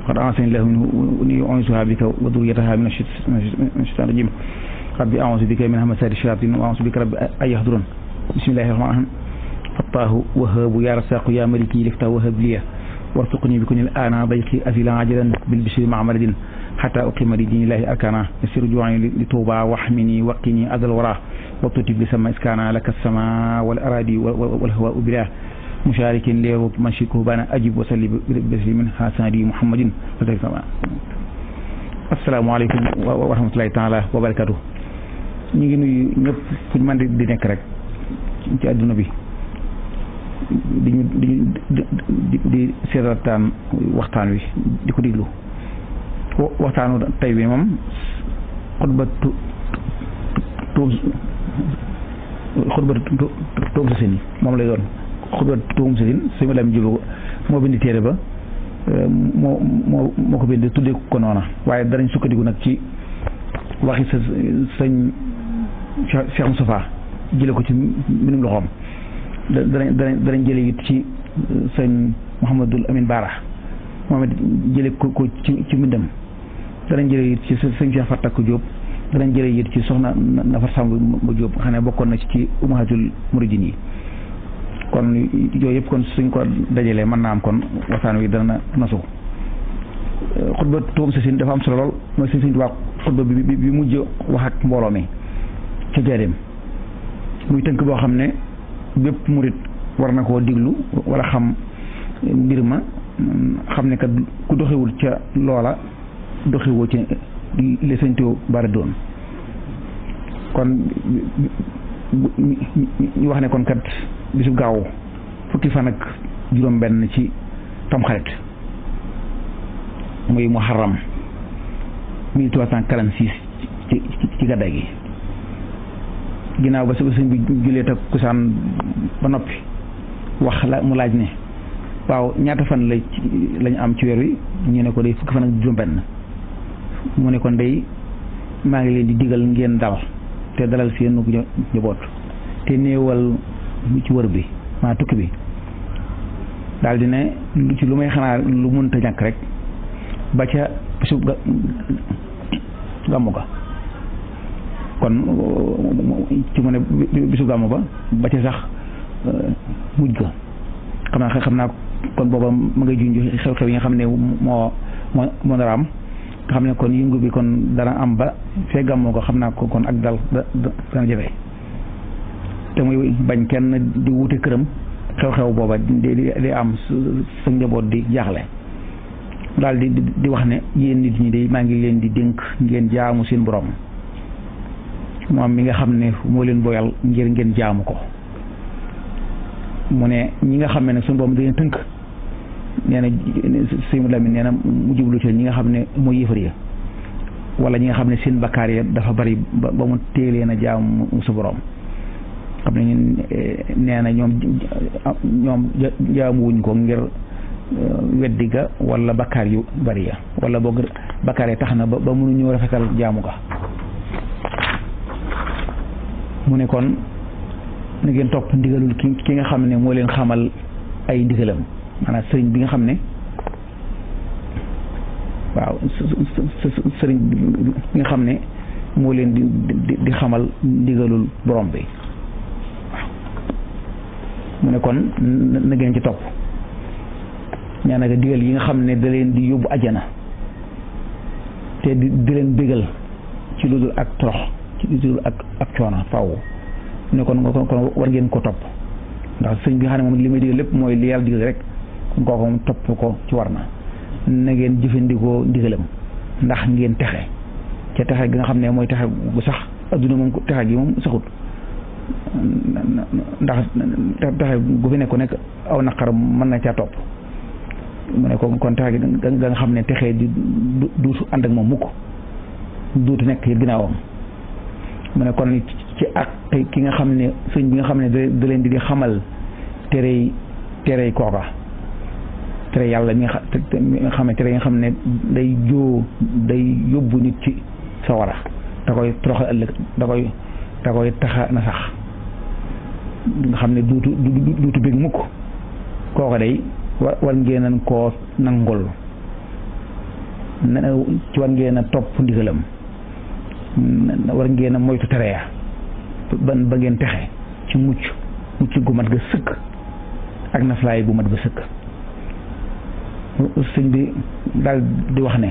qad a'aazani llaahu minhu inni u'iizuhaa bika wa dhurriyyatahaa mina shaytaani rajiim rabbi a'uuzu bika min hamazaati shayaatiin wa a'uuzu bika rabbi an yahduruun bismillaahi rahmaani rahiim fattaahu wahhaabu yaa rasaaqu yaa maliki liftah wahhab liya warzuqnii bi kunil aana dayqi azilan ajilan bil bishri ma'a maradin hatta uqima li diinillaahi arkaana yassir juu'i li tuubaa wahmini waqini adal waraa wa tutib li sama iskaana laka samaa wal araadi wal hawaa'u bilaa musharikin leeru mashiko bana ajib wa salli bi min hasadi muhammadin assalaamu alaykum wa rahmatullahi taala wa barakatuh ñu ngi nuyu ñëpp fu ñu mën di nekk rek ci àdduna bi di seetaan waxtaan wi di ko diglu waxtaanu tey bi moom xutba tuum sa seen moom lay doon xutba tuum sa seen suñu lam jibo moo bindi téere ba moo ko bind tuddee ko noona waaye danañ sukkandiku nag ci waxi sa sëñ Cheikh Moustapha jële ko ci mbindum loxoom danañ jële it ci sëñ Mouhamadul Amin Baara moom it jële ko ci mbindam danañ jële it ci sëñ Cheikh Fatak Diop danañ jële it ci soxna Nafar Samb ba Diop xam ne bokkoon na ci Ummahatul Muridin yi kon yooyu yëpp kon suñ ko dajalee mën naa am kon waxtaan wi dana nasu xutba tuum sa sin dafa am solo lool mooy sëñ Tuubaa xutba bi mujj wax ak mbooloo mi ca jaareem muy tënk boo xam ne bépp murit war na koo diglu wala xam mbir ma xam ne kat ku doxewul ca loola doxewoo ci li sëñ Tuubaa doon kon ñu wax ne kon kat bisu gaaw fukki fan ak juróom benn ci tamxarit muy muharram 1346 ci gàddaay gi ginnaaw ba sëñ bi julee takkusaan ba noppi wax la mu laaj ne waaw ñaata fan lañu am ci weer wi ñu ne ko day fukki fan ak juróom benn mu ne kon day maa ngi leen di digal ngeen dal te dalal seen njaboot te néewal ci wër bi maa tukki bi daal di ne ci lu may xanaa lu mënta ñàkk rek ba ca bisu gàmmu ga kon ci mu ne bisu gàmmu ba ca sax mujj ga xam naa kon booba ma ngay junj xew-xew yi nga xam ne moo dara am nga xam ne kon yëngu bi kon dana am ba fee gàmmu ga xam naa ko kon ak dal dana jafe te muy bañ kenn di wute këram xew-xew booba di am sa njaboot di jaaxle daal di wax ne yéen nit ñi de maa ngi leen di dénk ngeen jaamu seen borom moom mi nga xam ne moo leen boyal ngir ngeen jaamu ko mu ne ñi nga xam ne suñu borom dañu tënk nee na sëñ Lamin nee na mu jublu ci ñi nga xam ne mooy yëfar ya wala ñi nga xam ne seen bakkaar ya dafa bari ba mu téelee na jaamu sa borom xam ne nee na ñoom jaamuwuñ ko ngir weddi ga wala bakkaar yu bari ya wala boog bakkaar yi tax na ba mënuñu rafetal jaamu ga mu ne kon na ngeen topp ndigalul ki nga xam ne moo leen xamal ay ndigalam maanaam sëriñ bi nga xam ne waaw sëriñ bi nga xam ne moo leen di xamal ndigalul borom bi waaw mu ne kon na ngeen ci topp ñaanaka digal yi nga xam ne da leen di yóbbu ajana te di leen bégal ci lu dul ak torox ci lu dul ak coono faaw ne kon war ngeen ko topp ndax sëñ bi nga xam ne moom li may digal lépp mooy li yàlla digal rek kon kooku moom topp ko ci war na ngeen jëfandikoo ndigalam ndax ngeen texe ca texe gi nga xam ne mooy texe bu sax adduna moom texe gi moom saxut ndax texe gu fi nekk aw naqar mën na caa topp mu ne kon texe gi nga xam ne texe di du ànd ak moom mukk duutu nekk ginnaawam mu ne kon ci ak ki nga xam ne sëñ bi nga xam ne da leen di xamal terey kooka tere yàlla mi nga xam ne tere yi nga xam ne day yóbbu nit ci sawara da koy toroxal ëllëg da koy taxa na sax nga xam ne duutu bég mukk kooka day war ngeenan koo nangul ci war ngeen a topp ndigalam war ngeen a moytu tere ya ba ngeen texe ci mucc gu mat ga sëkk ak naflaay gu mat ga sëkk. sëñ bi daal di wax ne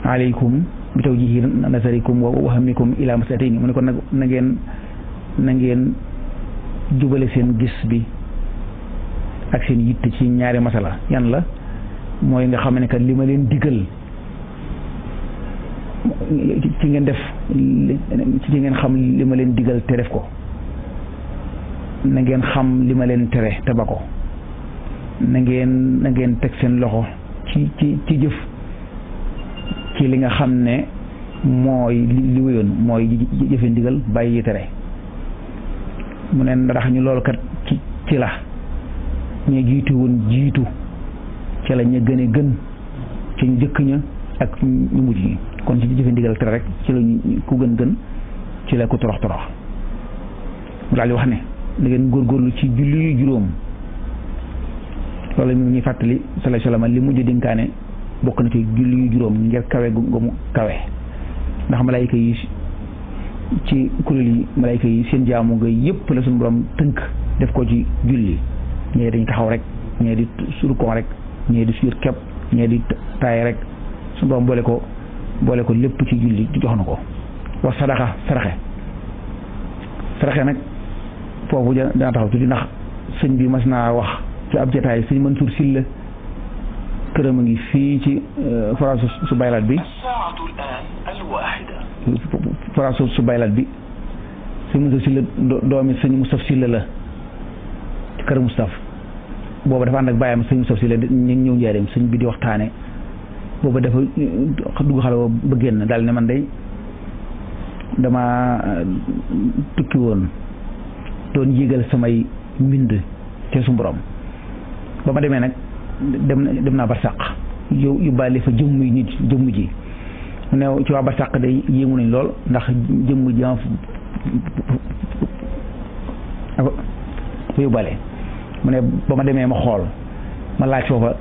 aleykum bi tawjihi nasarikum wa wahamikum ila masalatayni mu ne ko nag na ngeen jubale seen gis bi ak seen yitte ci ñaari masala yan la mooy nga xam ne que li ma leen digal ci ngeen def ci ngeen xam li ma leen digal te def ko na ngeen xam li ma leen tere te ba ko na ngeen teg seen loxo ci jëf ci li nga xam ne mooy li wéyoon mooy jëfe ndigal bàyyi tere mu ne ndax ñu loolu kat ci la ñu jiitu woon jiitu ci la ñu gën a gën ci ñu jëkk ña ak ñu mujj ñi kon ci jëfe ndigal tere rek ci la ku gën ci la ku torox mu daal di wax ne da ngeen góorgóorlu ci julli yu juróom loolu ñu ñuy fàttali sallallahu alayhi wasallam li mujj dénkaane bokk na ci julli yu juróom ngir kawe gu mu kawe ndax malaayika yi ci kuréel yi malaayika yi seen jaamu nga yëpp la suñu borom tënk def ko ci julli ñee dañ taxaw rek ñee di surkon rek ñee di suur kepp ñee di taay rek suñu borom boole ko lépp ci julli di jox na ko wax saraxe nag foofu dana taxaw tuuti ndax sëñ bi mas naa wax ci ab jotaay sëñ Mansour Sylla këram a ngi fii ci forage su baylaat bi forage su baylaat bi sëñ Mansour Sylla doomi sëñ Moustapha Sylla la ci kër Moustapha booba dafa ànd ak bàyyam sëñ Moustapha Sylla ñu ñëw njaareem sëñ bi di waxtaane booba dafa dugg xale ba génn daal ne man day dama tukki woon doon yégal samay mbind ci su borom ba ma demee nag dem naa barsàq yu bàyyi fa jëmm ji mu ne ci waa barsàq day yéemu nañ lool ndax jëmm ji fa yóbbaale mu ne ba ma demee ma xool ma laaj foofa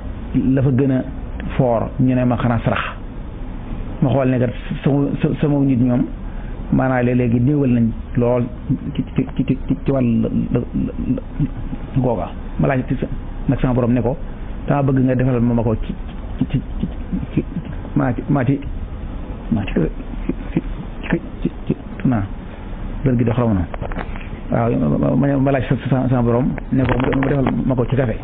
la fa gën a foor ñu ne ma xanaa sarax ma xool ne kat sama nit ñoom maanaam léegi néewal nañ lool ci wàll googa ma laaj nag sama borom ne ko dama bëgg nga defal ma ko ci naa lër gi de xorom na waaw ma laaj sama borom ne ko mu defal ma ko ci café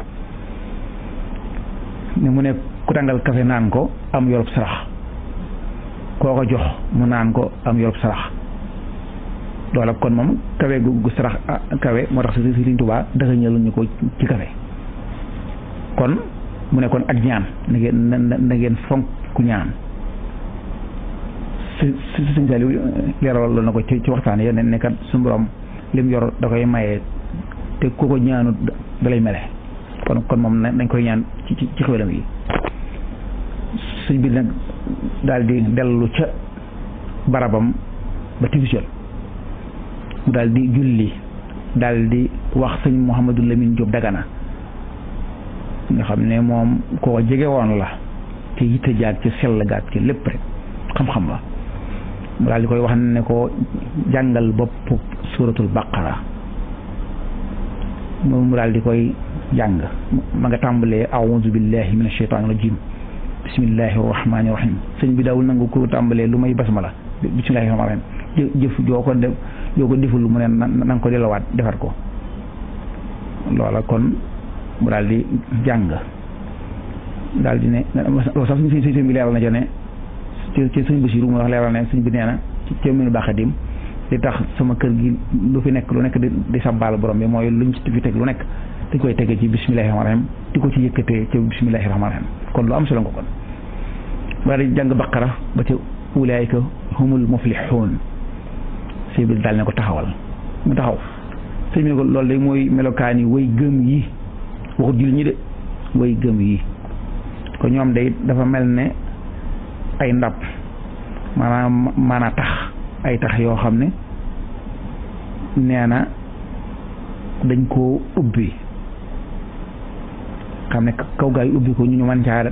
ne mu ne ku tàngal café naan ko am yorub sarax koo ko jox mu naan ko am yorub sarax loola kon moom kawe gu sarax kawe moo tax Sëriñ Tuubaa dëxëñal ñu ko ci kawe kon mu ne kon ak ñaan na ngeen fonk ku ñaan Sëriñ Saliou leeral na ko ci waxtaan yi ne kat suñu borom lim yor da koy maye te ku ko ñaanut da lay mele kon moom nañ koy ñaan ci xéwalam yi sëñ bi nag daal di dellu ca barabam ba tivisol mu daal di julli daal di wax sëñ Mouhamadou Lamine Diop Dagana nga xam ne moom koo jege woon la ci yitte jaag ci sell gaag ci lépp rek xam-xam la mu daal di koy wax ne ko jàngal bopp suratul baqara mu daal di koy jàng ma nga tàmbalee a'udhu billahi minash shaitanir rajim bismillahi rahmani rahim sëñ bi daawul nangu ko tàmbalee lu may basmala bismillahi rahmani rahim jëf joo ko deful mu ne na nga ko delawaat defar ko loola kon mu daal di jàng daal di ne loolu sax sëñ bi leeral na ne ci sëñ Basiru mu wax leeral ne sëñ bi nee na ci minu baaxadim li tax sama kër gi lu fi nekk lu nekk di sàbbaal borom bi mooy luñ ci fi teg lu nekk dañ koy tege ci bismillahi rahmani rahim di ko ci yëkkatee ci bismillahi rahmani rahim kon lu am solo nga kon ba di jàng baqara ba ca ulaayika humul muflihun sëñ bi daal ne ko taxawal mu taxaw sëñ bi ne ko loolu day mooy melokaan yi way gëm yi waxut julli ñi de way gëm yi ko ñoom day dafa mel ne ay ndab maanaam tax ay tax yoo xam ne nee na dañ koo ubbi xam ne kaw gaa yi ubbi ko ñu mën caa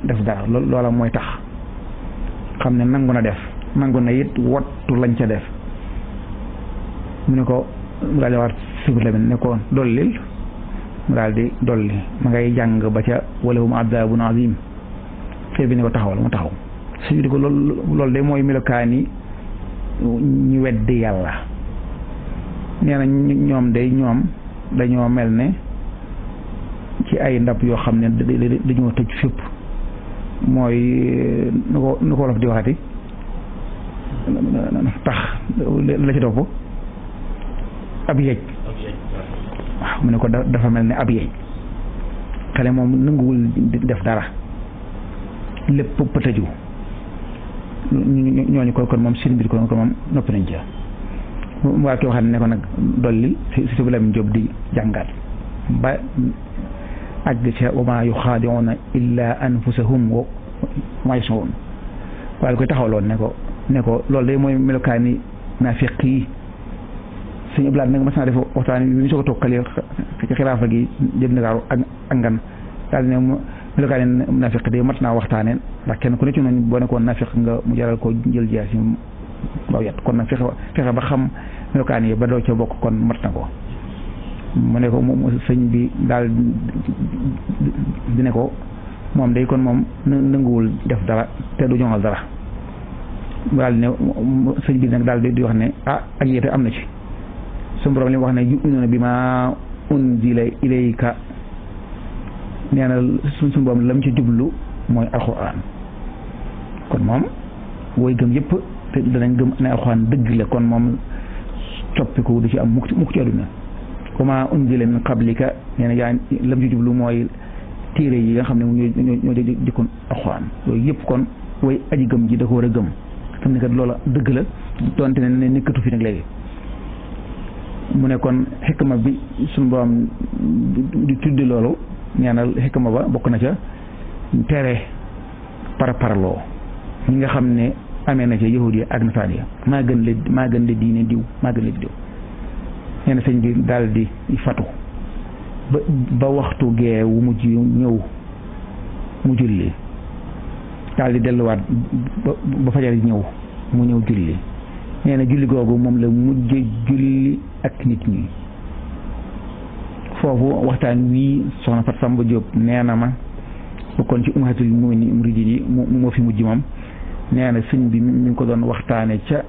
def dara loola mooy tax xam ne nangu na it wattu lañ ca def mu ne ko mu daal di waat sibir la ne ko dollil mu daal di dolli ma ngay jàng ba ca walahum adabun azim xëy bi ne ko taxawal mu taxaw suñu di ko loolu de mooy melokaani ñu weddi yàlla nee na ñoom dañoo mel ne ci ay ndab yoo xam ne dañoo tëj fépp mooy nu ko wolof di waxati tax la ci topp ab yeej waaw mu ne ko dafa mel ne ab yeej xale moom nanguwul def dara lépp pëtëju ñooñu kon moom seen mbir kon moom noppi nañ ca waa ki waxaat ne ko nag dolli si bu Lamin Jóob di jàngaat ba àgg ca wa maa yuxaadi'uuna illaa anfusahum wa maa yash'uruun waaye koy taxawloon ne ko loolu day mooy melokaani naafiq yi suñu blaat nag mas naa def waxtaan bi ñu soog a toog xale ci xilaafa gi jëm Ndakaaru ak ngan daal ne melokaani naafiq day mat naa waxtaane ndax kenn ku ne ci noonu boo nekkoon naafiq nga mu jaral ko jël jaasi baw yat kon nag fexe ba xam melokaan yi ba doo ca bokk kon mat na ko mu ne ko sëñ bi daal di ne ko moom day kon moom nanguwul def dara te du joŋal dara mu daal di ne sëñ bi nag daal di wax ne ak yéete am na ci suñu borom li wax ne yu'minuuna bimaa unzila ilayka nee na suñu borom lam ci jublu mooy alxuraan kon moom woy gëm yëpp te danañ gëm ne alxuraan dëgg la kon moom coppiku du ci am mukk ci àdduna wa maa unzila min qablika nee na yaa lam ci jublu mooy téere yi nga xam ne ñoo jëkkoon alxuraan yooyu yëpp kon woy aji gëm ji da ko war a gëm xam ne kat loola dëgg la doonte ne nekkatu fi nag léegi mu ne kon xikma bi suñu borom di tuddi loolu nee na xikma ba bokk na ca tere parparloo ñi nga xam ne amee na ca yahudi ak nasaan ya maa gën le diine diw maa gën le diw nee na sëñ bi daal di fatu ba waxtu gee wu mujj ñëw mu julli daal di delluwaat ba fajar ñëw mu ñëw julli nee na julli googu moom la mujj julli ak nit ñi foofu waxtaan wii soxna Fat Samba Diop nee na ma bokkoon ci ummatul muridin yi moo fi mujj moom nee na sëñ bi mi ngi ko doon waxtaane ca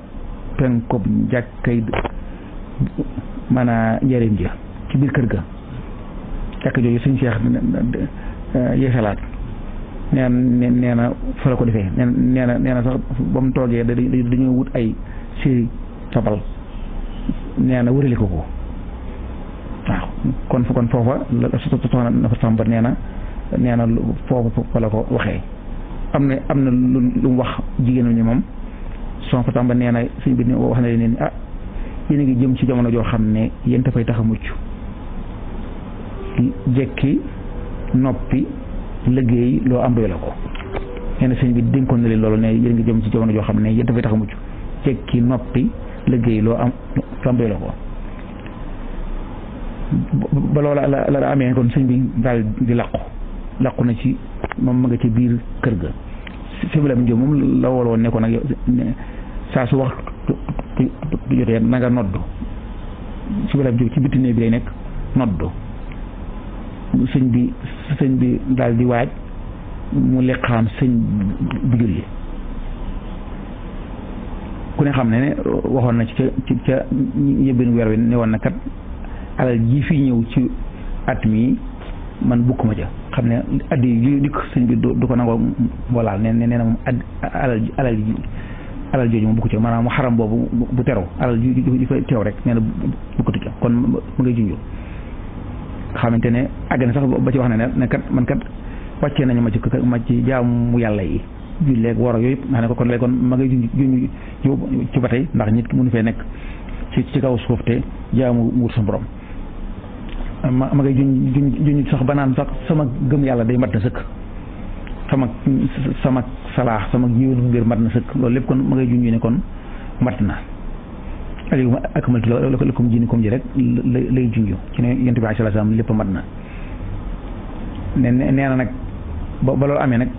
penkob jàkkay maanaam njëriñ ja ci biir kër ga jàkk jooju sëñ Cheikh yeesalaat nee na fa la ko defee nee na sax ba mu toogee dañoo wut ay séri tabal nee na wërale ko waaw kon foofa la soxna na fa sàmba nee na foofa fa la ko waxee am na lu mu wax jigéen ñi moom soxna fa sàmba nee na sëñ bi wax na leen yéen a ngi jëm ci jamono joo xam ne yéen dafay tax a mucc jekki noppi liggéey loo am doy la ko nee na sëñ bi dénkoon na leen loolu ne yéen a ngi jëm ci jamono joo xam ne yéen dafay tax a mucc jekki noppi liggéey loo am doy la ko ba loola la amee kon sëñ bi daal di làqu na ci moom ma nga ci biir kër ga si la mu moom la woloon ne ko nag saa su wax du jotee na nga noddu si la mu ci bitti néeg bi lay nekk noddu sëñ bi daal di waaj mu liqaam sëñ bi julli ku ne xam ne waxoon na ci ca yëbbin weer wi ne woon na kat alal ji fi ñëw ci at mi man bukk ma ca xam ne addi yi dikk sëñ bi du ko nangoo boolaal nee na moom alal jooju moom bukk ca maanaam mu xaram boobu bu teru alal ji fa teew rek nee na bukkatu ca kon mu ngay junju xamante ne àgg na sax ba ci wax ne kat man kat wàccee nañu ma ci jaamu yàlla yi julleeg war a yooyu yëpp nga ne ko kon léegi kon ma ngay junj ci ba tey ndax nit ki mënu fee nekk ci kaw suuf te jaamu wut sa borom ma ngay junj sax ba naan sax sama gëm yàlla day mat na sëkk sama salaax sama jiwén mbir mat na sëkk loolu lépp kon ma ngay junj ne kon mat na alyawma akmaltu lakum diinakum ji rek lay junj ci ne yonent bi alayhi salaam lépp mat na nee na nag ba loolu amee nag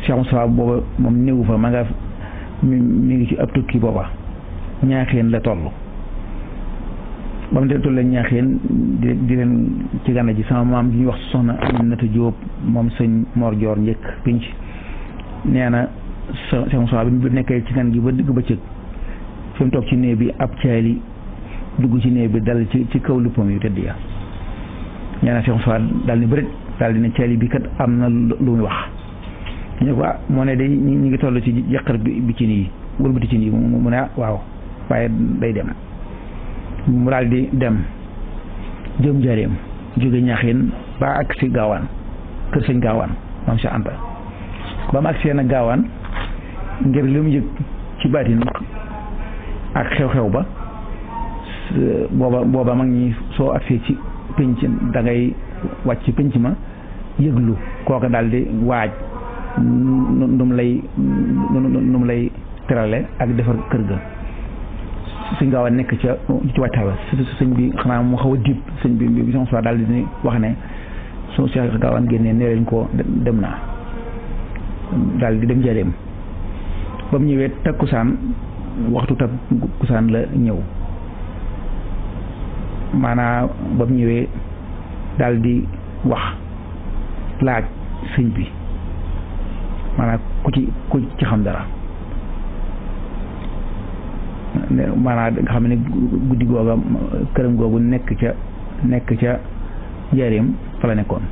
Cheikh Moustapha booba moom néewu fa ma nga mi ngi ci ab tukki booba ñaaxeen la toll ba mu toll ñaaxeen di leen ci gànna ji sama maam ji ñuy wax soxna Aminata Jóob moom sëñ Mor Joor njëkk pinc nee na Cheikh Moustapha bi nekkee ci gan gi ba digg bëccëg fi mu toog ci néeg bi ab caali dugg ci néeg bi dal ci kaw luppam yu tëdd ya nee na Cheikh Moustapha daal ni bërit daal di ne caali bi kat am na lu muy wax ñu ko moo ne day ñu ngi toll ci jàqar bi ci nii wëlbati ci nii mu ne waaw waaye day dem mu daal di dem jëm Njaaréem jóge Ñaaxeen ba ak si Gaawaan kër sëñ Gaawaan maam Cheikh Anta ba mu agsee nag Gaawaan ngir li mu yëg ci baatin ak xew-xew ba booba mag ñi soo agsee ci pénc da ngay wàcc ci pénc ma yëglu kooka daal di waaj nu mu lay terale ak defar kër ga sëñ Gaawaan nekk ci wàccaay sëñ bi xanaa mu xaw a diib sëñ bi sama soit daal di wax ne soo Cheikh Gaawaan génnee nee leen ko dem naa daal di dem Njaaréem ba mu ñëwee takkusaan waxtu takkusaan la ñëw maanaam ba mu ñëwee daal di wax laaj sëñ bi maanaam ku ci xam dara maanaam nga xam ne guddi googa këram googu nekk ca Njaaréem fa la nekkoon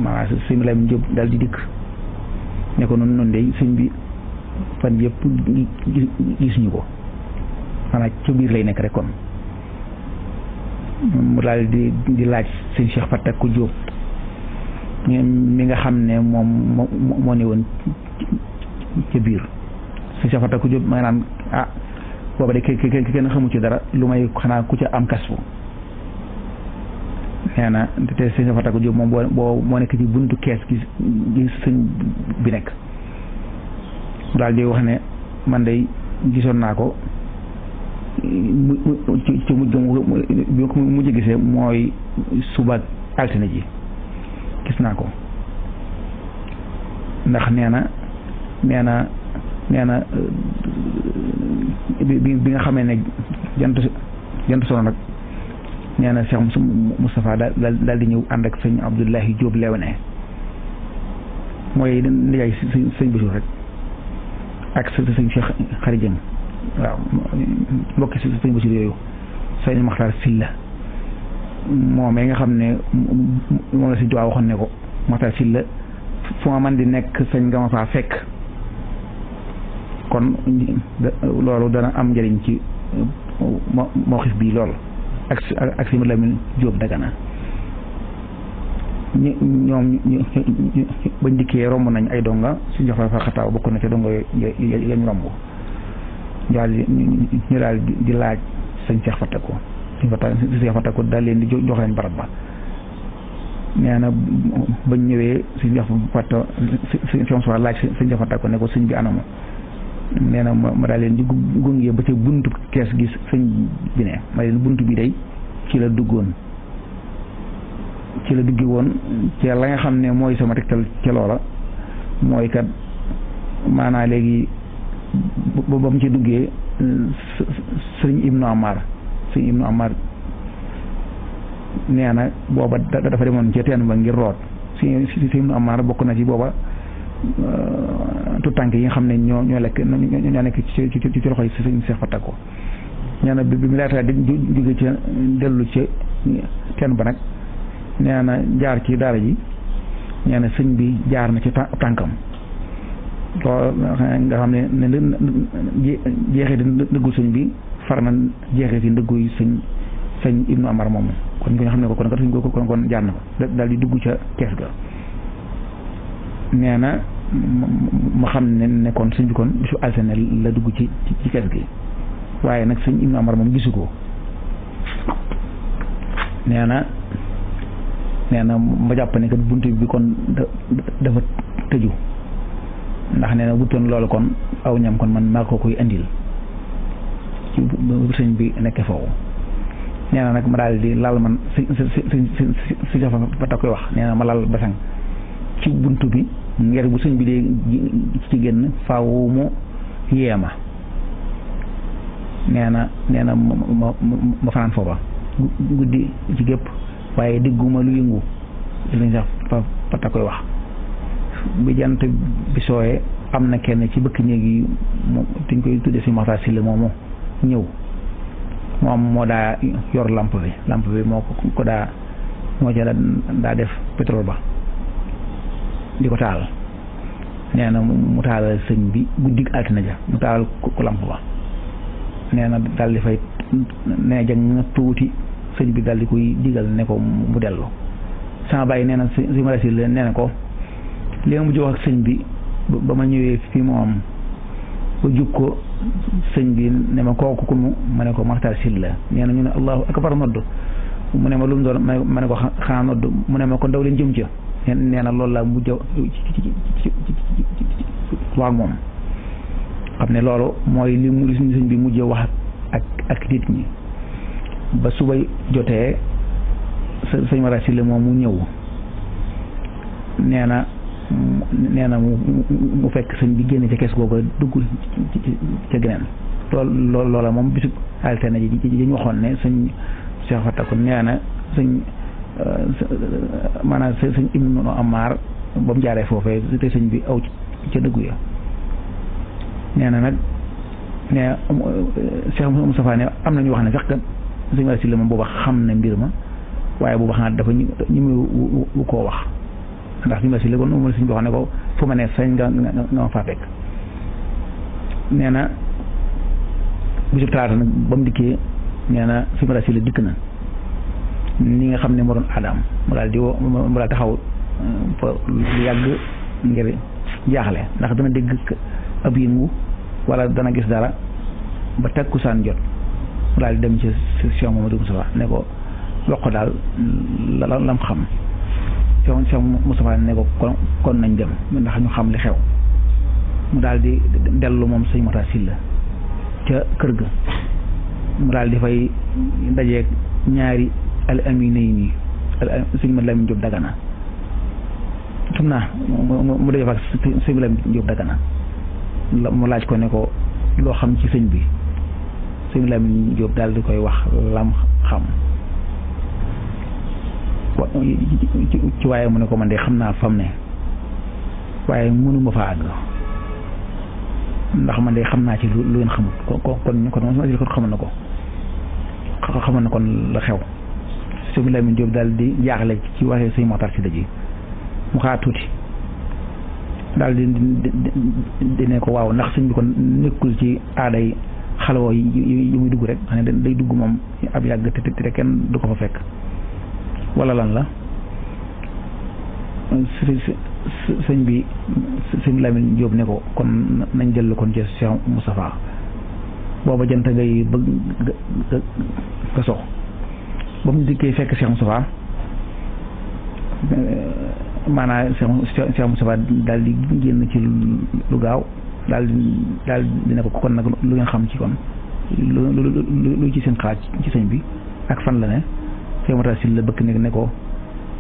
maanaam sëñ bi Lamin Jóob daal di dikk ne ko noonu de sëñ bi fan yëpp gisuñu ko maanaam ci biir lay nekk rek kon mu daal di laaj sëñ Cheikh Fatak Jóob mi nga xam ne moom moo ne woon ca biir sëñ Cheikh Fatak Jóob ma nga naan booba de kenn xamu ci dara lu may xanaa ku ca am kasfu nee na te sëñ Cheikh Fatak Jóob moom moo nekk ci buntu kees gi sëñ bi nekk daal di wax ne man day gisoon naa ko ci mujj gisee mooy suba altine ji gis naa ko ndax nee na bi nga xamee ne jant sono nag nee na Cheikh Moustapha daal di ñëw ànd ak sëñ Abdoulahi Jóob Léone mooy nijaay sëñ Basiru rek ak sëñ Cheikh Xari Jëng waaw mbokki sëñ Basiru yooyu sëñ Maxtaar Silla moom nga xam ne moom la sëñ Tuubaa waxoon ne ko Maxtaar Silla fu ma man di nekk sëñ nga ma faa fekk kon loolu dana am njëriñ ci moo xif bii lool ak si Lamin Jóob Dagana ñoom bañ dikkee romb nañ ay donga si jox fa xataaw bokk na ca donga yañ romb ñu daal di laaj sëñ Cheikh Fatak Cheikh Fatak daal leen di jox leen barab ba nee na bañ ñëwee sëñ Cheikh Fatak sëñ laaj sëñ Cheikh Fatak ne ko sëñ bi anamu nee na ma daal leen di gunge ba ca buntu kees gi sëñ bi ne ma leen buntu bi day ci la duggi woon ci la nga xam ne mooy sama tegtal ci loola mooy kat maanaa léegi ba mu ci duggee sëñ Ibnu Amar nee na booba dafa demoon ca teen ba ngir root sëñ Ibnu Amar bokk na ci booba tout tànk yi nga xam ne ñoo nekk ci loxo yi sëñ Cheikh Fatak ko nee na bi mu laata jóge ca dellu ca teen ba nag nee na jaar ci daara ji nee na sëñ bi jaar na ci tànkam loolu nga xam ne jeexee di ndëggu sëñ bi far na jeexee ci ndëggu sëñ Ibnu Amar moomu kon nga xam ne ko kon jaar na ko daal di dugg ca kees ga nee na ma xam ne kon sëñ bi kon bisu altine la dugg ci kees gi waaye nag sëñ Ibnu Amar moom gisu ko nee na ma jàpp ne kat buntu bi kon dafa tëju ndax nee na wutoon loolu kon aw ñam kon man maa ko koy indil ci sëñ bi nekkee foofu nee na nag ma daal di lal man si fa ta koy wax nee na ma lal basang ci buntu bi ngir bu sëñ bi dee ci génn faaw mu yeema nee na ma fanaan foofa guddi ci gépp waaye digguma lu yëngu lañ sax fa ta koy wax bi jant bi sooyee am na kenn ci bëkk néeg yi moom dañ koy tudde si Maxtaar Sylla moomu ñëw moom moo daa yor lampe bi moo ko daa moo ca daa def pétrole ba di ko taal nee na mu taalal sëñ bi guddig altine ja mu taalal ko lampe ba nee na daal di fay nee jang tuuti sëñ bi daal di koy digal ne ko mu dellu sama bàyyi nee na sëñ Maxtaar Sylla nee na ko li mu jox ak sëñ bi ba ma ñëwee fii moom ba jub ko sëñ bi ne ma kooku ku ma ne ko Maxtaar Sylla nee na ñu ne allahu akbar nodd mu ne ma lu mu doon ma ne ko xanaa nodd mu ne ma ko ndaw leen jëm ca nee na loolu laa mujj wax moom xam ne loolu mooy li mu suñu sëñ bi mujj wax ak nit ñi ba subay jotee sëñ Maxtaar Sylla moom mu ñëw nee na mu fekk sëñ bi génne ca kees googu dugg ca geneen loola moom bisub altine ji ñu waxoon ne sëñ Cheikh Fatta ko nee na sëñ maanaam sëñ Ibnu Amar ba mu jaaree foofee te sëñ bi aw ca dëggu ya nee na nag ne Cheikh Moustapha ne am na ñu wax ne sax kat sëñ Maxtaar Sylla moom booba xam ne mbir ma waaye booba xanaa dafa ñu mu koo wax ndax sëñ Maxtaar Sylla kon moom la suñu boo xam ne ko fu ma ne sañ nga ma faa fekk nee na bisub talaata nag ba mu dikkee nee na sëñ Maxtaar Sylla dikk na ni nga xam ne moo doon aadaam mu daal di woo mu daal taxaw fa lu yàgg ngir jaaxle ndax dana dégg ab yëngu wala dana gis dara ba takkusaan jot mu daal di dem ci Cheikh Mamadou Moustapha ne ko wax ko daal lam xam Cheikh Moustapha ne ko kon nañ dem ndax ñu xam li xew mu daal di dellu moom sëñ Maxtaar Sylla ca kër ga mu daal di fay dajeeg ñaari al aminayni sëñ Mad Lamin Jóob Dagana xam naa mu daje fa sëñ Lamin Jóob Dagana mu laaj ko ne ko loo xam ci sëñ bi sëñ Lamin Jóob daal di koy wax lam xam ci waaye mu ne ko man de xam naa fam ne waaye mënuma fa àgg ndax man de xam naa ci lu ngeen xamut kon xamoon na ko xamoon na kon la xew sëñ Lamin Jóob daal di jaaxle ci waxee sëñ Maxtaar Sylla ji mu xaar tuuti daal di ne ko waaw ndax sëñ bi kon nekkul ci aaday xalawoo yi muy dugg rek xam ne day dugg moom ab yàgg te kenn du ko fa fekk wala lan la sëñ bi sëñ Lamin Jóob ne ko kon nañ dellu kon ci Cheikh Moustapha booba jant ngay bëgg nga sox ba mu dikkee fekk Cheikh Moustapha maanaam Cheikh Moustapha daal di génn ci lu gaaw daal di ne ko kon nag lu ngeen xam ci kon lu ci seen xalaat ci sëñ bi ak fan la ne Cheikh Maxtaar Sylla bëkk ne ko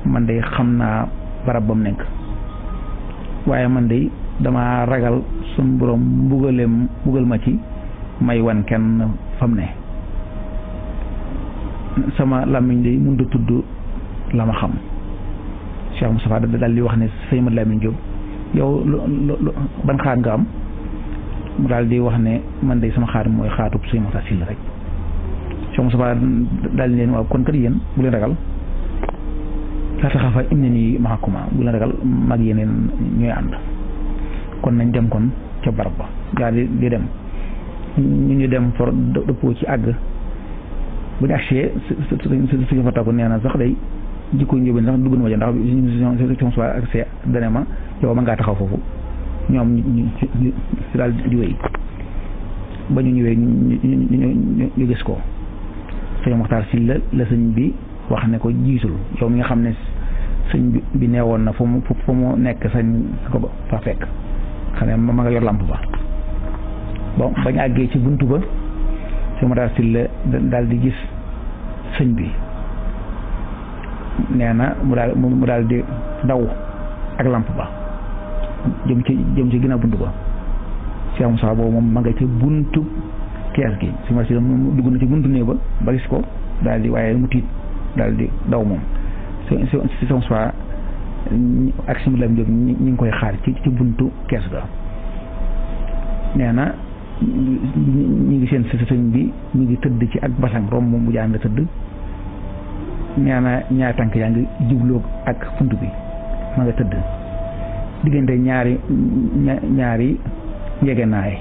man de xam naa barab ba mu nekk waaye man de dama ragal suñ borom mbugal ma ci may wan kenn fam ne sama làmmiñ de mënut a tudd la ma xam Cheikh Moustapha daal di wax ne sëñ Mad Lamin Jóob yow ban xaar nga am mu daal di wax ne man de sama xaar mooy xaatub sëñ Maxtaar Sylla rek Cheikh Moustapha daal di leen waaw kon kat yéen bu leen ragal laa taxaafa innanii ma'akumaa bu leen ragal mag yeneen ñooy ànd kon nañ dem kon ca barab ba daal di dem ñu dem for dëppoo ci àgg bu ñu agsee su fa takku nee na sax day jikko njóobeen sax dugg na ma ja ndax Cheikh Moustapha ak see dane ma yow ma ngaa taxaw foofu ñoom ñu daal di wéy ba ñu ñëwee ñu gis ko sëñ Maxtaar Sylla la sëñ bi wax ne ko jiitul yow mi nga xam ne sëñ bi neewoon na fu mu nekk sañ ko fa fekk xam ne ma nga yor làmp ba bon bañ àggee ci buntu ba sëñ Maxtaar Sylla daal di gis sëñ bi nee na mu daal di daw ak lamp ba jëm ci ginnaaw buntu ba Cheikh Moussa boobu moom ma nga ca buntu kees gi su ma si moom dugg na ci buntu néeg ba gis ko daal di waaye mu tiit daal di daw moom si Moussa ak si Lam Diop ñi ngi koy xaar ci buntu kees ga nee na ñi ngi seen sëñ bi ñu ngi tëdd ci ak basang rom moom bu jaan la tëdd nee na ñaari tànk yaa ngi jubloo ak buntu bi ma nga tëdd diggante ñaari njegenaay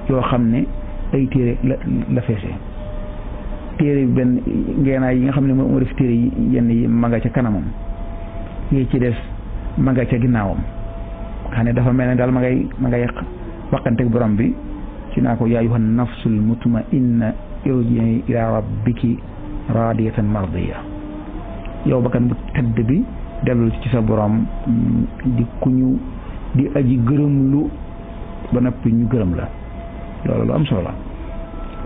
yoo xam ne ay téere la feese téere benn ngeenaay yi nga xam ne moo def téere yi yenn yi ma nga ca kanamam yi ci des ma nga ca ginnaawam xam ne dafa mel ne daal ma ngay waxanteeg borom bi ci naa ko yaa ayyuhan nafsul mutma'inna irji'i ila rabbiki radiyatan mardiya yow bakkan bu tedd bi dellul ci sa borom di aji gërëm lu ba noppi ñu gërëm la loolu lu am solo la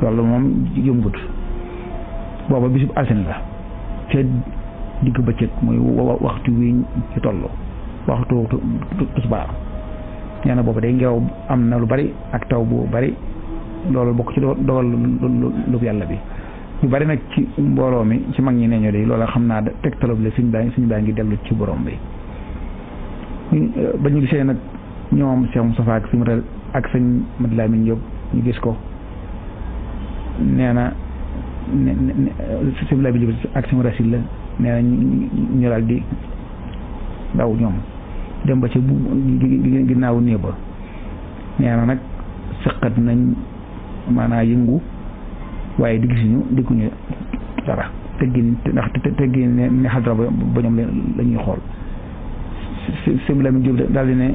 loolu moom yëmbut booba bisub alsene la ca digg bëccëg mooy waxtu wi ci tollu waxtu tisbaar nee na booba day ngelaw am na lu bari ak taw bu bari loolu bokk ci dogal lu yàlla bi ñu bari nag ci mbooloo mi ci mag ñi nee ñoo de loolu xam naa tegtaloo la suñ baa ngi dellu ci borom bi ba ñu gisee nag ñoom Cheikh Moustapha ak sëñ Mat Lamin Diop ñu gis ko nee na sëñ Lamin Diop ak sëñ Rasil la nee na ñu daal di daw ñoom dem ba ci ginnaaw néeg ba nee na nag sëqat nañ maanaa yëngu waaye dikkuñu dara teggi ne xadra ba ñoom la ñuy xool sëñ Lamin Diop daal di ne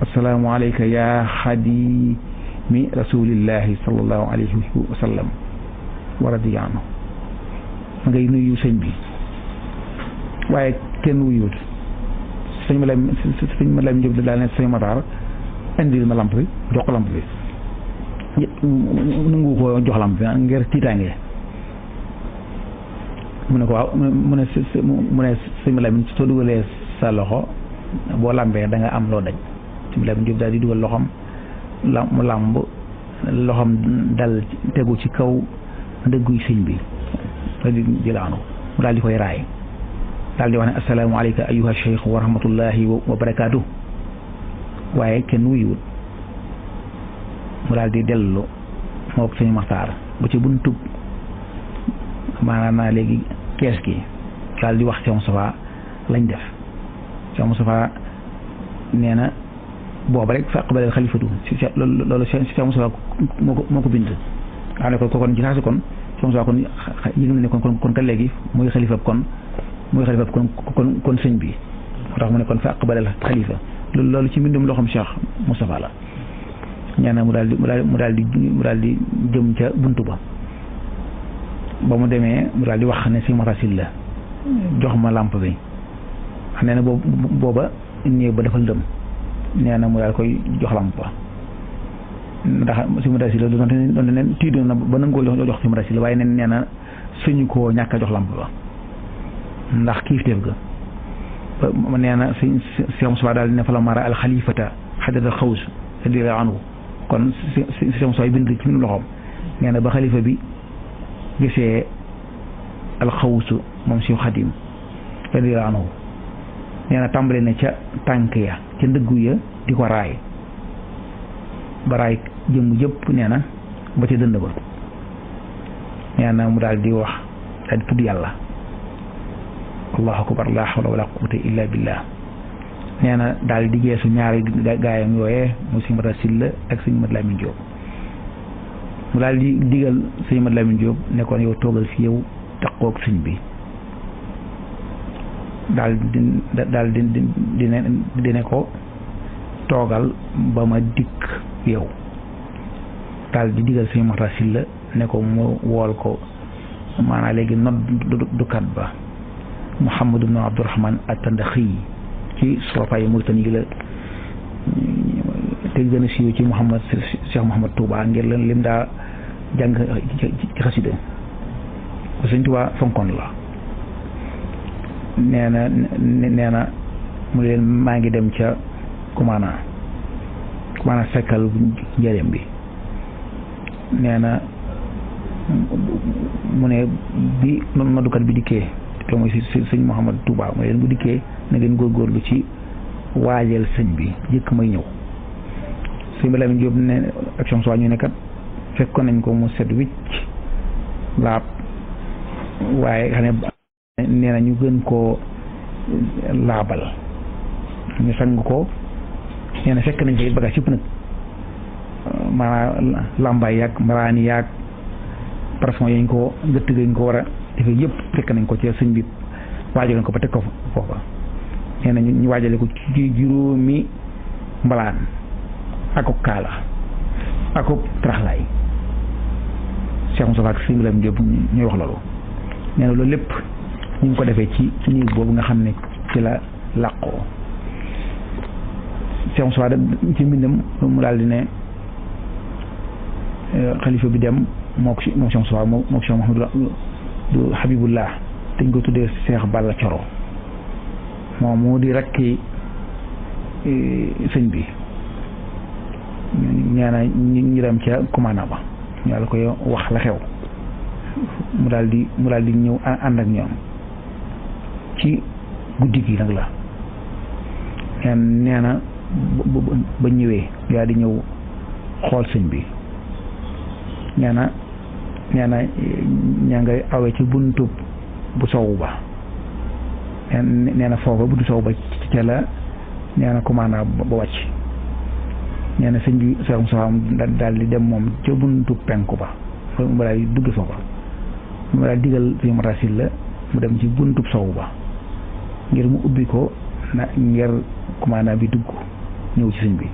assalaamu alayka ya xadimi rasulillahi sallallahu alayhi wa sallam wa radiya anhu ma ngay nuyu sëñ bi waaye kenn wuyuut sëñ ma Lamin Diop daal ne sëñ Matar indil ma lamp bi jox ko lamp bi nangu ko jox lamp bi ngir tiitaange mu ne ko waaw mu ne sëñ ma Lamin soo dugalee sa loxo boo lambee da nga am loo daj sëñ Lamin Diop daal di dugal loxoom mu lamb loxoom dal tegu ci kaw ndëgguy sëñ bi di laanu mu daal di koy raay daal di wax ne assalaamu alayka ayyuha cheikh wa rahmatullahi wa barakaatu waaye kenn wuyuwul mu daal di dellu moo ko sëñ Maxtaar ba ci buntu maanaam naa léegi kees gi daal di wax Cheikh Moustapha lañ def Cheikh Moustapha nee na booba rek fa aqbala xalifatu loolu Cheikh Moustapha moo ko bind xam ne ko kon ci saa si kon Cheikh Moustapha kon yëg na ne kon ka léegi mooy xalifa kon sëñ bi moo tax mu ne kon fa aqbala xalifa loolu ci mbindum loxoom Cheikh Moustapha la ñaana mu daal di jëm ca buntu ba mu demee mu daal di wax ne sëñ Matasil la jox ma lampe bi xam ne booba néeg ba dafa lëm nee na mu daal koy jox lampe ba ndax sëñ Matasil la doon ne tiidu na ba nangoo jox sëñ Matasil la waaye nee na suñu koo ñàkk a jox lampe ba ndax kiifteef ga nee na sëñ Cheikh Moussa daal di ne fa la mara al xalifata xadada xaws radiyallahu anhu kon Cheikh Moussa bind ci minu loxoom nee na ba xalifa bi gisee al xawsu moom Cheikh Xadim radiyallahu anhu nee na tàmbale na ca tànk ya ca ndëggu ya di ko raay ba raay jëmm jëpp nee na ba ca dënd ba nee na mu daal di wax daal di tudd yàlla allahu akbar la hawla wala quwwata illa billah nee na daal di geesu ñaari gaayam yooyee mu sëñ Mata Silla ak sëñ Mat Lamin Diop mu daal di digal sëñ Mat Lamin Diop nekkoon yow toogal fi yow taqoog sëñ bi daal di ne ko toogal ba ma dikk yow daal di digal sëñ Mata Silla ne ko mu wool ko maanaam léegi noddukat ba Muhammad ibn Abdurrahman at-Tandaxi ci sopay Mauritanie gi la te gën a siiw ci Cheikh Mouhamad Touba ngir leen lim daa jàng ci xasida ko Sëñ Tuubaa fonkoon la. nee na mu leen maa ngi dem ca kumaana fekkal njëriñ bi. nee na mu ne bi noddukat bi dikkee te mooy sëñ Mouhamadou Touba mu leen bu dikkee na ngeen góorgóorlu ci waajal sëñ bi jëkk may ñëw. sëñ bi Lamin Jóob ne action soit ñu ne kat fekkoon nañ ko mu set wicc laab waaye xam ne nee na ñu gën koo laabal ñu sang ko. nee na fekk nañ ko it bagage yëpp nag maanaam làmbaay yaag mbaraani yaag parfum yañ ko gëtt gañ ko war a defee yëpp fekk nañ ko ci sëñ bi waajal ko ba teg ko foofa. nee na ñu waajale ko ci juróomi mbalaan akub kaala akub taraxlaay. Cheikh Moustapha ak sëñ Lamin Jóob ñooy wax loolu. nee na loolu lépp ñu ngi ko defee ci néeg boobu nga xam ne ci la làqoo. Cheikh Moustapha ci mbindam mu daal di ne xalifa bi dem mook Cheikh Moustapha mook Cheikh Mouhamadou Habibullah dañ ko tuddee Cheikh Balla Coro moom moo di rakki sëñ bi. ñaana ñu dem ca commandant ba ñu la koy wax la xew mu daal di ñëw ànd ak ñoom ci guddi gi nag la. nee na ba ñëwee yaa di ñëw xool sëñ bi. nee na ñaa nga awee ci buntu bu sowu ba. nee na foofa buntu sowu ba ca la nee na commandant ba wàcc. nee na sëñ bi Cheikh Moustapha daal di dem moom ca buntu penku ba mu daal di dugg foofa mu daal digal suñu matasil la mu dem ci buntu sowu ba ngir mu ubbi ko ngir commandant bi dugg ñëw ci sëñ bi.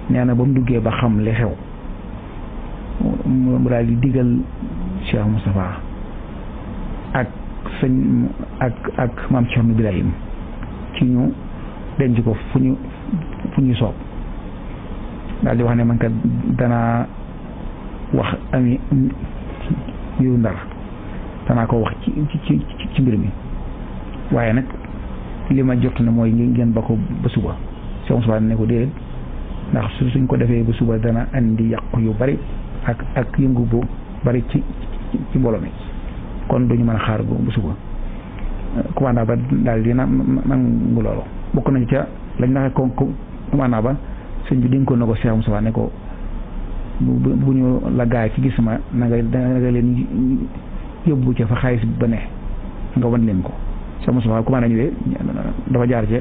nee na ba mu duggee ba xam li xew mu daal di digal Cheikh Moustapha ak sëñ ak maam Cerno Birahim ci ñu denc ko fu ñu soob. daal di wax ne man kat danaa wax ami yu Ndar danaa ko wax ci mbir mi waaye nag li ma jot na mooy ngeen ba ko ba suba. Cheikh Moustapha ne ko déedéet ndax suñ ko defee ba suba dana andi yàqu yu bari ak yëngu bu bari ci mbooloo mi kon duñu mën a xaar ba suba. commandant ba daal di nangu loolu bokk nañ ca lañ naxe ko commandant ba sëñ bi dénkoon na ko Cheikh Moustapha ne ko bu ñu la gaay ci gis ma na nga leen yóbbu ca fa xaalis ba ne nga wan leen ko. Cheikh Moustapha commandant ñëwee dafa jaar ca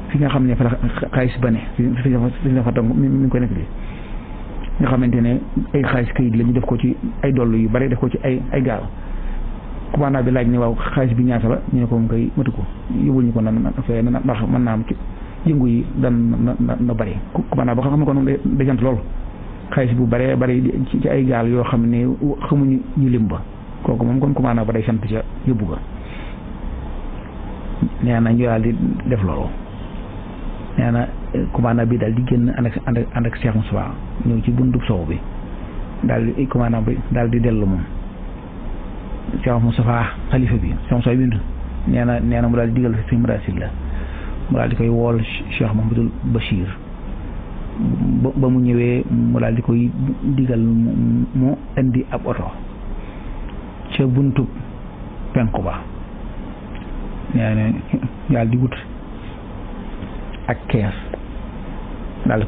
fi nga xam ne fa la xaalis ba ne fi dafa tong mi ngi koy nekk li nga xamante ne ay xaalis kayit la ñu def ko ci ay dollu yu bari def ko ci ay gaal. commandant bi laaj ne waaw xaalis bi ñaata la ñu ne ko moom koy matu ko yóbbul ñu ko na fee ndax mën naa am ci yëngu yi dan na bari. commandant ba xam ne kon day sant lool xaalis bu bëree bëri ci ay gaal yoo xam ne xamuñu ñu lim ba kooku moom kon commandant ba day sant ca yóbbu ga. nee na ñu daal di def loolu. nee na commandant bi daal di génn ànd ak Cheikh Moustapha ñëw ci buntu sow bi daal di commandant bi daal di dellu moom. Cheikh Moustapha xalifa bi Cheikh Moustapha bindu nee na mu daal di digal si marasil la mu daal di koy wool Cheikh Mouhamadoul Bachir ba mu ñëwee mu daal di koy digal mu indi ab oto ca buntu penku ba. nee na daal di wut ak kees daal di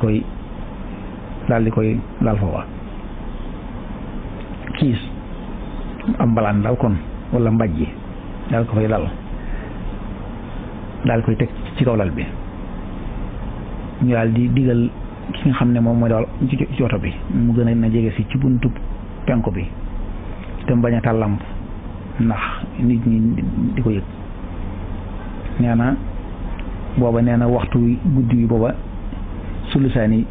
koy laal foofa kiis am mbalaan daal kon wala mbaj ji daal ko fay daal koy teg ci kaw lal bi. ñu daal di digal ki nga xam ne moom mooy daal ci oto bi mu gën a na jege si ci buntu penku bi te mu bañ a tàllamp ndax nit ñi di ko yëg. nee na booba nee na waxtu guddi gi booba sulusaani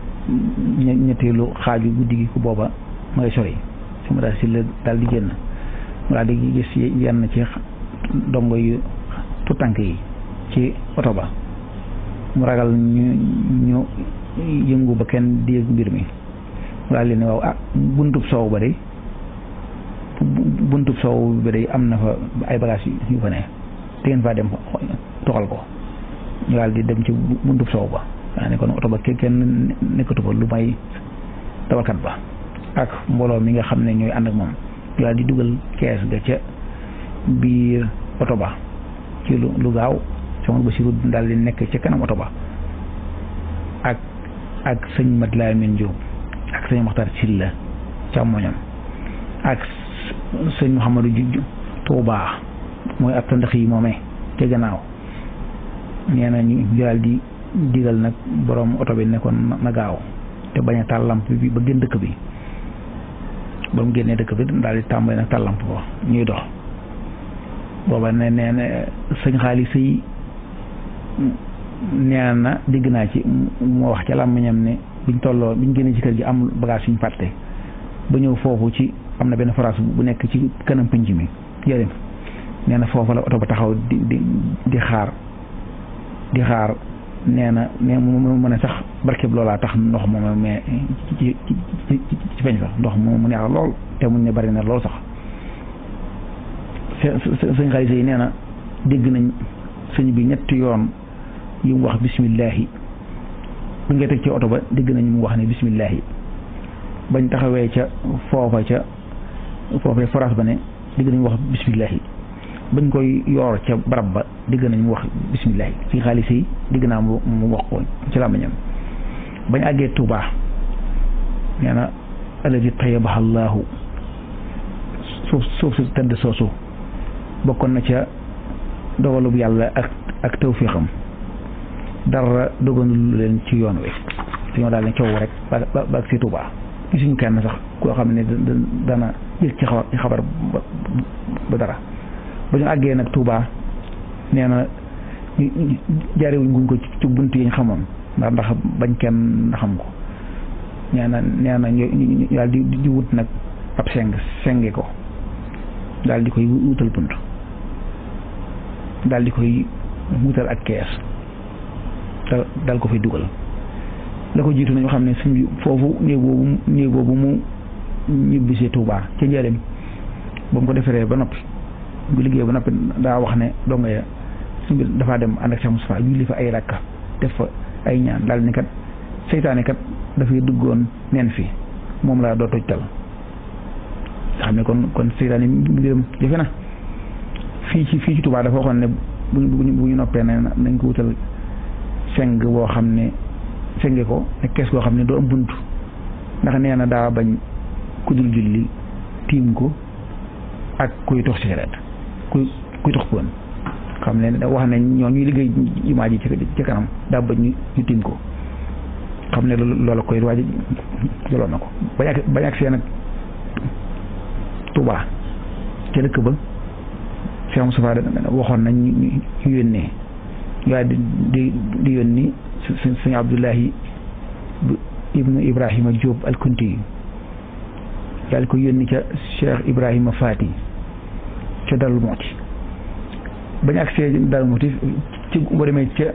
ñetteelu xaaju guddi gi ku booba ma ngay sori si ma daal si la daal di génn mu daal di gis yenn ci dongo yu tutànk yi ci oto ba mu ragal ñu yëngu ba kenn di yëg mbir mi mu daal leen waaw buntub soow ba de buntu soow bi day am na fa ay bagages yu fa ne te ngeen faa dem toxal ko ñu daal di dem ci buntu soow ba yaa ne kon oto ba kenn nekkatu fa lu may dawalkat ba ak mbooloo mi nga xam ne ñooy ànd ak moom ñu daal di dugal kees ga ca biir oto ba ci lu gaaw sama Basiru daal di nekk ca kanam oto ba ak sëñ Mat Lamin Jóob ak sëñ Maxtar Silla càmmoñam ak sëñ Mouhamadou Touba mooy ab tandax yi moomee te gannaaw nee na ñu daal di digal nag borom oto bi nekkoon na gaaw te bañ a taal lamp bi ba génn dëkk bi ba mu génnee dëkk bi daal di tàmbali nag taal lamp ko ñuy dox booba nee na sëñ xaalis yi nee na dégg naa ci moo wax ca làmmiñam ne biñ génnee ci kër gi am bagage suñ fàtte ba ñëw foofu ci am na benn phrase bu nekk ci kanam penc mi yërim nee na foofu la oto ba taxaw di xaar nee na mu mën a sax barkeb loolaa tax ndox moom mais ci feeñ sax ndox mu neex lool te muñ ne bari na lool sax sëñ xaalis yi nee na dégg nañ sëñ bi ñetti yoon yi mu wax bismillahi bu nga teg ci oto ba dégg nañ mu wax ne bismillahi bañ taxawee ca foofee forage ba ne dégg nañ mu wax bismillahi bañ koy yoor ca barab ba dégg nañ mu wax bismillahi sëñ xaalis yi dégg naa mu wax ko ci làmmiñam bañ àggee Tuubaa nee na alladi tayyabaha Allahu suuf su tëdd soosu bokkoon na ca dogalub yàlla ak tawfiixam dara doganul leen ci yoon wi dañoo daal ne coow rek ba ak si Tuubaa gisuñu kenn sax koo xam ne dana yëg ci xabar ba dara ba ñu àggee nag Tuubaa nee na jaarewuñ guñ ko ci bunt yi ñu xamoon ndax bañ kenn xam ko nee na ñu daal di wut nag ab senge ko daal di koy wutal bunt daal di koy wutal ak kees dal ko fay dugal la ko jiitu nañu xam ne suñ foofu néeg boobu mu ñibbisee Tuubaa ca njëriñ ba mu ko defaree ba noppi bu liggéey ba noppi daa wax ne donga ya suñ bi dafaa dem ànd ak Cheikh Moustapha julli fa ay rakka def fa ay ñaan daal ni kat seytaane kat dafay duggoon neen fi moom laa doo tojtal nga xam ne kon seytaane mbiram jafe na fii ci Tuubaa dafa waxoon ne bu ñu noppee ne nañ ko wutal seng boo xam ne senge ko ak kees goo xam ne doo am bunt ndax nee na daa bañ ku dul julli tiim ko ak kuy tox cigarette kuy tox poon xam ne wax ne ñoo ñuy liggéey jumaa ji ci kanam daa bañ ñu tiim ko xam ne loola koy waaj jëloon na ko bañ ak seen ak Tuubaa ca dëkk ba Cheikh Moustapha waxoon nañ ñu yónnee yaa di yónni sëñ Abdullahi ibnu Ibrahima Diop al-Kunti yi daal ko yónni ca Cheikh Ibrahima Fati ca Darou Mouhty bañ ak see Darou Mouhty ci boo demee ca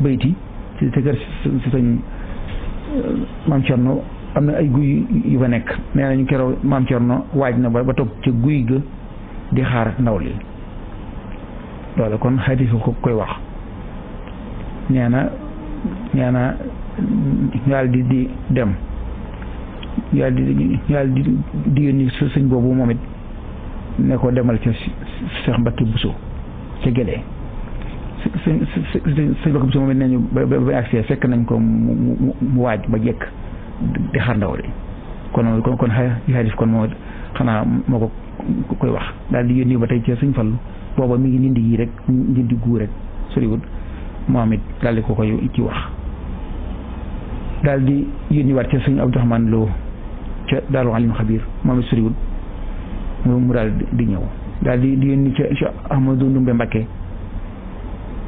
bayti ci kër si sëñ Maam Cerno am na ay guy yu fa nekk nee nañu keroog Maam Cerno waaj na ba toog ca guy ga di xaar ndaw li loolu kon xadis ko koy wax nee na ñaal di dem ñaal di yónni sëñ boobu moom it ne ko demal ca Cheikh Mbacke Bousso ca Gédé sëñ Mbacke Bousso moom it nee ñu ba accès fekk nañ ko mu waaj ba jekk di xaar ndaw li kon xadis kon moo xanaa moo ko koy wax daal di yónni ba tey ca sëñ Fallu booba mi ngi ndindi yi rek ndindi gu rek soriwut moom it daal di ko koy ci wax daal di yónni waat ca sëñ Abdourahmane Lo ca Daaru Alim Xabir moom it soriwut mu daal di ñëw daal di yónni ca Ahmadou Ndumbe Mbakke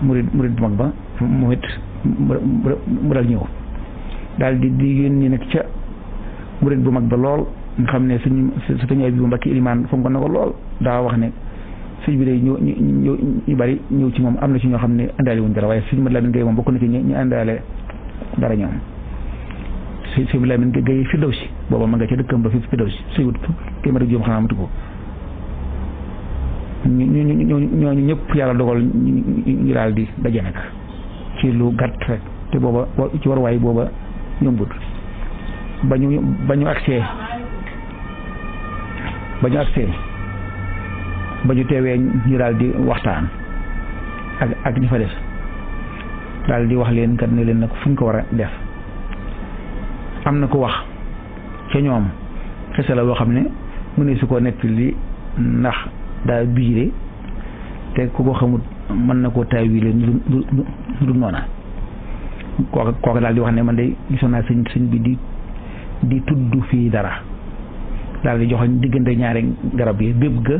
murid bu mag ba moom it mu daal ñëw daal di yónni nag ca murid bu mag ba lool nga xam ne suñu ay bi bu Mbakke ilimaan fonk na ko lool daa wax ne sëñ bi day ñu bari ñëw ci moom am na ci ñoo xam ne indaale wuñ dara waaye sëñ Mate Lamine Gueye moom bokk na ci ñu indaale dara ñoom sëñ Mate Lamine Gueye Firdawsi booba ma nga ca dëkkam ba fi Firdawsi sëñ wut kii ma rek joom xanaa matu ko ñooñu ñëpp yàlla dogal ñu daal di daje nag ci lu gàtt rek te booba ci waruwaay booba yombut ba ñu agsee ba ñu teewee ñu daal di waxtaan ak ñi fa des daal di wax leen kat ne leen nag fu ñu ko war a def am na ko wax ca ñoom xese la boo xam ne mu ne su ko nekk li ndax daa bijire te ku ko xamut mën na koo taawile du noona kooka daal di wax ne man de gisoon naa sëñ bi di tudd fii dara daal di joxoñ diggante ñaari garab yi bépp ga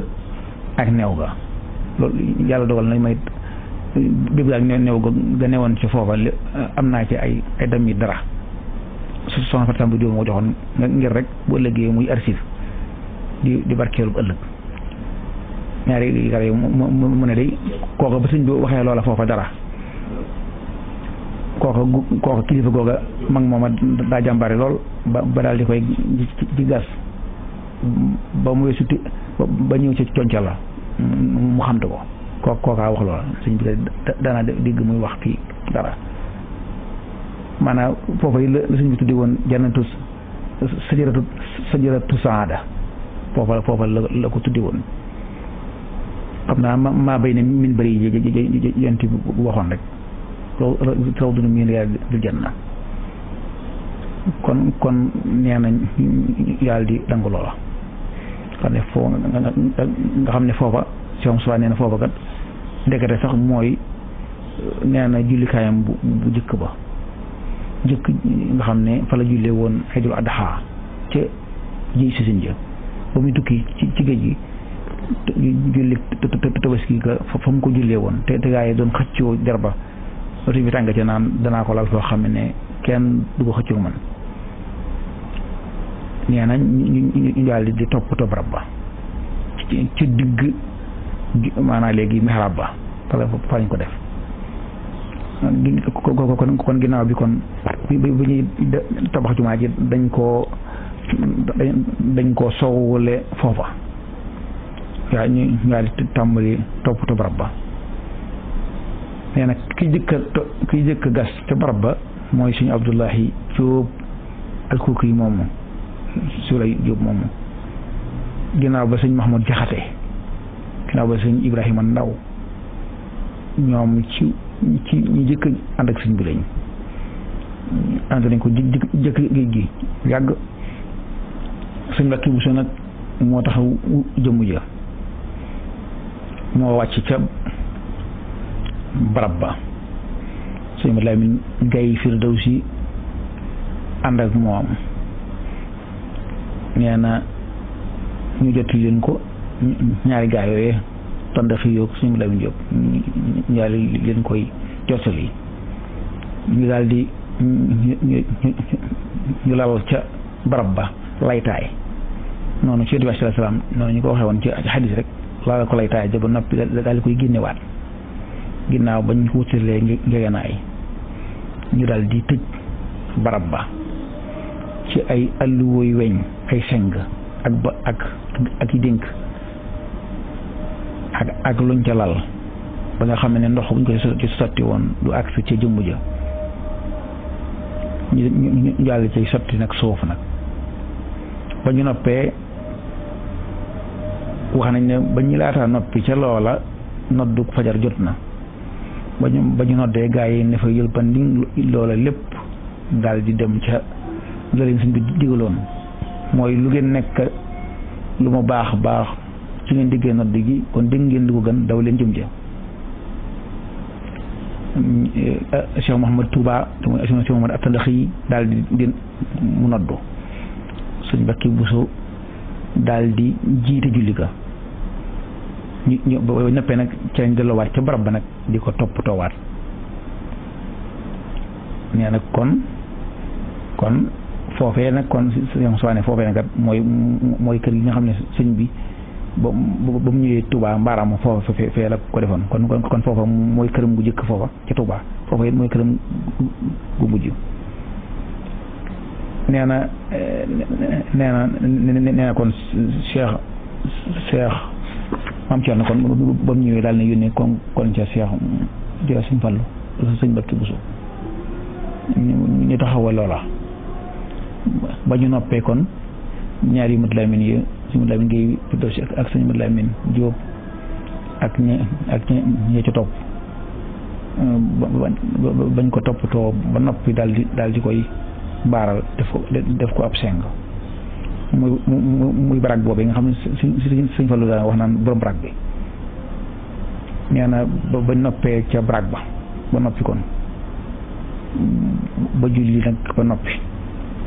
ak neew ga loolu yàlla dogal na may bépp ga ak neew ga newoon ci foofa am naa ci ay dam yi dara soxna Fatou Samb moo joxoon ngir rek bu ëllëgee muy archive di barkeelu ëllëg ñaari garab yi mu ne day kooka ba sëñ bi waxee loola foofa dara kooka kilifa googa mag mooma daa jàmbaare lool ba daal di koy ci gas ba mu weesu ba ñëw ci concal la mu xamte ko kookaa wax loola sëñ bi daana dégg muy wax fii dara maanaam foofa yi la sëñ bi tuddi woon jannatu sajaratu saada foofa la ko tuddi woon xam naa maa bay ne min bëri yonti bu waxoon rek raw duna min riyaadil janna kon nee nañ yàlla di dangu loola xam ne foo nga xam ne foofa si suba nee na foofa kat ndekete sax mooy nee na jullikaayam bu jëkk ba jëkk nga xam ne fa la jullee woon Aydul Adha ca jiy si sin jë ba muy tukki ci géej gi julli tabaski ga fa mu ko jullee woon te gaa yi doon xëccoo jarba oto bi tàng ca naan danaa ko lal foo xam ne kenn du ko xëccoo man nee na ñu daal di toppatoo barab ba ci digg maanaam léegi mihrab ba fa lañ ko def kon ginnaaw bi kon bi ñuy tabax jumaa ji dañ koo sowule foofa yaa ñu daal di tàmbali toppatoo barab ba nee na ki jëkk gas ca barab ba mooy suñu Abdullahi Jóob alkuuki yi moomu su lay Jóob moomu ginnaaw ba sëñ Mahmoud Jaxate ginnaaw ba sëñ Ibrahima Ndaw ñoom ci ñu jëkk ànd ak sëñ bi lañ ànd nañ ko jëkk géej gi yàgg sëñ Mbàkke Buso nag moo taxaw jëmm ja moo wàcc ca barab ba sëñ ma Lamin Gay Firdawsi ànd ak moom nee na ñu jot leen ko ñaari gaa yooyee tondaxi yoog sëñ ma Lamin Jóob ñaari leen koy jottali ñu daal di ñu lal ca barab ba laytaay noonu ci Yonent bi sallallahu alayhi wasallam noonu ñu ko waxee woon ci xadis rek laal ko laytaay ja ba noppi daal di koy génnewaat ginnaaw bañ ko wutalee ngegenaay ñu daal di tëj barab ba ci ay alluwooy weñ ay seng ak i dénk ak luñ ca lal ba nga xam ne ndox buñ ko ci sotti woon du agsi ca jëmm ja ñu daal di cay sotti nag suuf nag ba ñu noppee wax nañ ne ba ñu laataa noppi ca loola noddu fajar jot na ba ñu noddee gaa yi ne fa yëlpandi loola lépp daal di dem ca la leen suñ bi digaloon mooy lu ngeen nekk lu ma baax ci ngeen diggee nodd gi kon dégg ngeen di ko gën daw leen jëm ja Cheikh Mouhamad Touba Cheikh Mouhamad Atandaxi yi daal di mu noddu suñ Mbàkke Buso daal di jiite julli ga ñu ba noppee nag ca lañ delloowaat ca barab ba nag di ko toppatoowaat nee nag kon foofee nag kon soane foofee nag kat mooy kër gi nga xam ne sëñ bi ba mu ñëwee Touba mbaaraam foofa fee la ko defoon kon foofa mooy këram gu jëkk foofa ca Touba foofa it mooy këram gu mujj nee na kon Cheikh maam Thierno kon ba mu ñëwee daal ne yónnee kon ca Cheikh Dia Sëñ Fallu Sëñ Mbàkke Buso ñu taxawal loola ba ñu noppee kon ñaari Mad Lamin yi Sëñ Mad Lamin Géey Firdawsi ak Sëñ Mad Lamin Jóob ak ñe ca topp bañ ko toppatoo ba noppi daal di koy baaral def ko ab seng muy barak boobu nga xam ne Sëñ Fallu daan wax naan borom barak bi nee na ba noppee ca barak ba noppi kon ba julli nag ba noppi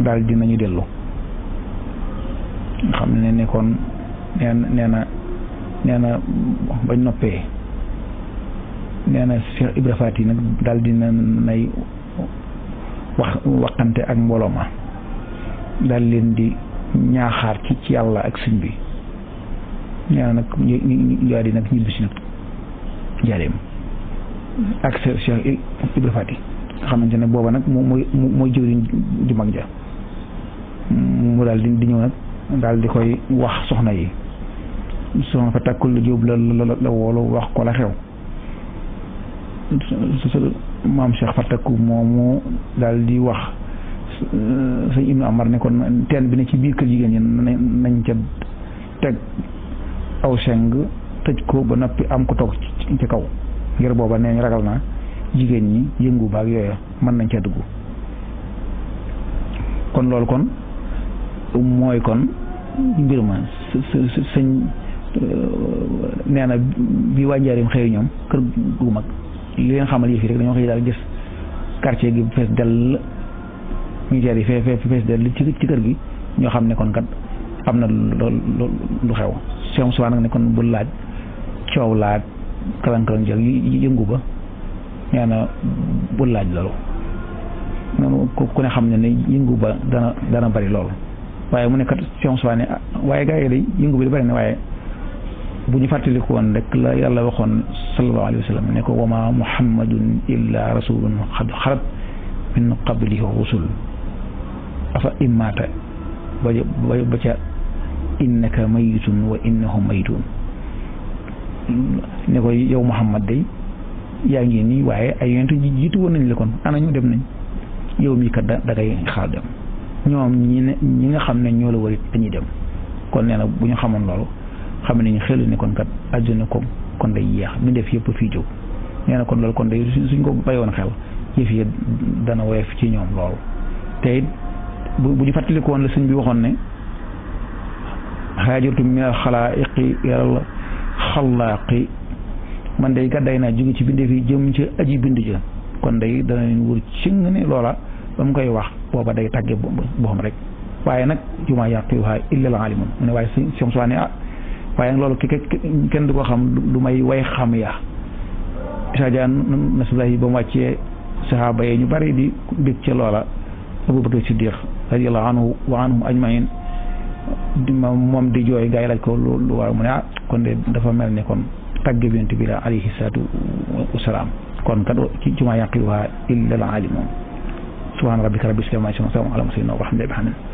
daal dinañu dellu nga xam ne kon nee na bañ noppee nee na Cheikh Ibra Faati nag daal dina nay waxante ak mbooloo ma daal leen di ñaaxaar ci yàlla ak sëñ bi nee na nag ñu daal di nag ñibbisi nag jaareem ak Cheikh Ibra Faati nga xamante ne booba nag mooy jëwriñ ju mag ja mu daal di ñëw nag daal di koy wax soxna yi soxna fa takkul la jóob la woolu wax ko la xew maam Cheikh Fatakku moomu daal di wax sëñ Ibnu Amar ne kon teen bi ne ci biir kër jigéen ñi nañ ca teg aw seng tëj ko ba noppi am ko toog ci kaw ngir booba nee ñu ragal naa jigéen ñi yëngu baag yooya mën nañ ca dugg kon loolu kon mooy kon mbir ma sëñ nee na bi waa Njaaréem xëy ñoom kër gu mag li leen xamal yëf yi rek dañoo xëy daal gis quartier gi fees dell militaire yi fees dell ci kër gi ñoo xam ne kon kat am na lu xew Cheikh Moussa nag ne kon bu laaj coow laaj kalan-kalan jël yëngu ba nee na bu laaj loolu noonu ku ne xam ne yëngu ba dana bari loolu waaye mu ne kat Cheikh Moussa ne waaye gaa yi day yëngu bi di bari ne waaye bu ñu fàttaliku woon rek la yàlla waxoon sallallahu alayhi wa sallam ne ko wa ma muhammadun illa rasulun qad xalat min qablihi rusul afa immaata ba ca innaka mayitun wa innahum mayitun ne ko yow Muhammad day yaa ngi nii waaye ay yonent jiitu woon nañ la kon ana ñu dem nañ yow mii kat da ngay xaar dem ñoom ñi nga xam ne ñoo la warit dañuy dem kon nee na bu ñu xamoon loolu xam nañu xel ne kon kat àdduna ko kon day yeex mi def yëpp fii jóg nee na kon loolu kon day suñ ko bayoon xel yëf yi dana woyof ci ñoom loolu te it bu ñu fàttaliku woon la sëñ bi waxoon ne xaajartu min al xalaa'iqi ilal xalaaqi man day gàdday naa jóge ci bindee fi jëm ci aji bind ja kon day dana leen wër ci nga ne loola ba mu koy wax booba day tàgge boppam rek waaye nag jumaa yaqiluha illa al alimun mu ne waaye si soi ne waaye nag loolu kenn du ko xam du may way xam ya sajaan nasulahi ba mu wàccee sahaaba yi ñu bari di dégg ca loola Abubakar Siddiq radiyallahu anhu wa anhum ajmain moom di jooy gaa yi laaj ko lu war mu ne kon de dafa mel ne kon tàgge bi yonent bi la alayhi salaatu wasalaam kon kat ci jumaa yaqiluha illa al alimun subhaana rabbika rabbil izzati amma yasifuun wa salaamun alal mursaliin walhamdulillahi rabbil aalamiin